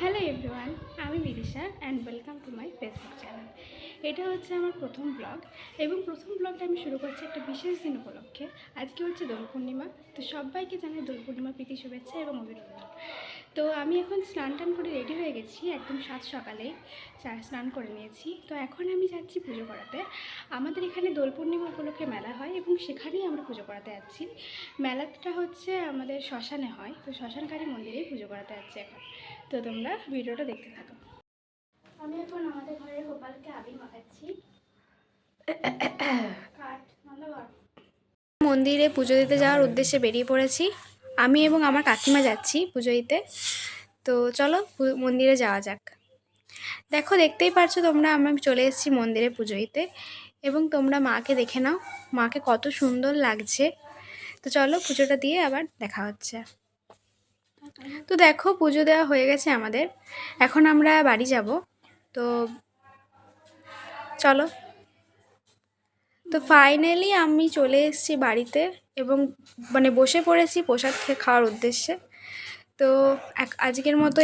Hello everyone, আমি Bidisha and welcome to my Facebook channel. এটা হচ্ছে আমার প্রথম ব্লগ এবং প্রথম ব্লগটা আমি শুরু করছি একটা বিশেষ দিন উপলক্ষে। আজকে হচ্ছে দোল পূর্ণিমা, তো সবাইকে জানাই দোল পূর্ণিমা প্রীতি শুভেচ্ছা এবং অভিনন্দন। তো আমি এখন স্নান টান করে রেডি হয়ে গেছি, একদম সাত সকালেই স্নান করে নিয়েছি। তো এখন আমি যাচ্ছি পুজো করাতে। আমাদের এখানে দোল পূর্ণিমা উপলক্ষে মেলা হয় এবং সেখানেই আমরা পুজো করাতে যাচ্ছি। মেলাটা হচ্ছে আমাদের শ্মশানে হয়, তো শ্মশানকারী মন্দিরেই পুজো করাতে যাচ্ছি এখন। তো তোমরা ভিডিওটা দেখতে থাকো। আমি এখন আমাদের ঘরের গোপালকে আবির মাখাচ্ছি। মন্দিরে পুজো দিতে যাওয়ার উদ্দেশ্যে বেরিয়ে পড়েছি। আমি এবং আমার কাকিমা যাচ্ছি পুজো দিতে। তো চলো মন্দিরে যাওয়া যাক। দেখো, দেখতেই পারছো তোমরা, আমি চলে এসেছি মন্দিরে পুজো দিতে এবং তোমরা মাকে দেখে নাও, মাকে কত সুন্দর লাগছে। তো চলো পুজোটা দিয়ে আবার দেখা হচ্ছে। তো দেখো, পুজো দেওয়া হয়ে গেছে আমাদের, এখন আমরা বাড়ি যাব। তো চলো। তো ফাইনালি আমি চলে এসেছি বাড়িতে এবং বসে পড়েছি প্রসাদ খাওয়ার উদ্দেশ্যে। তো আজকের মতো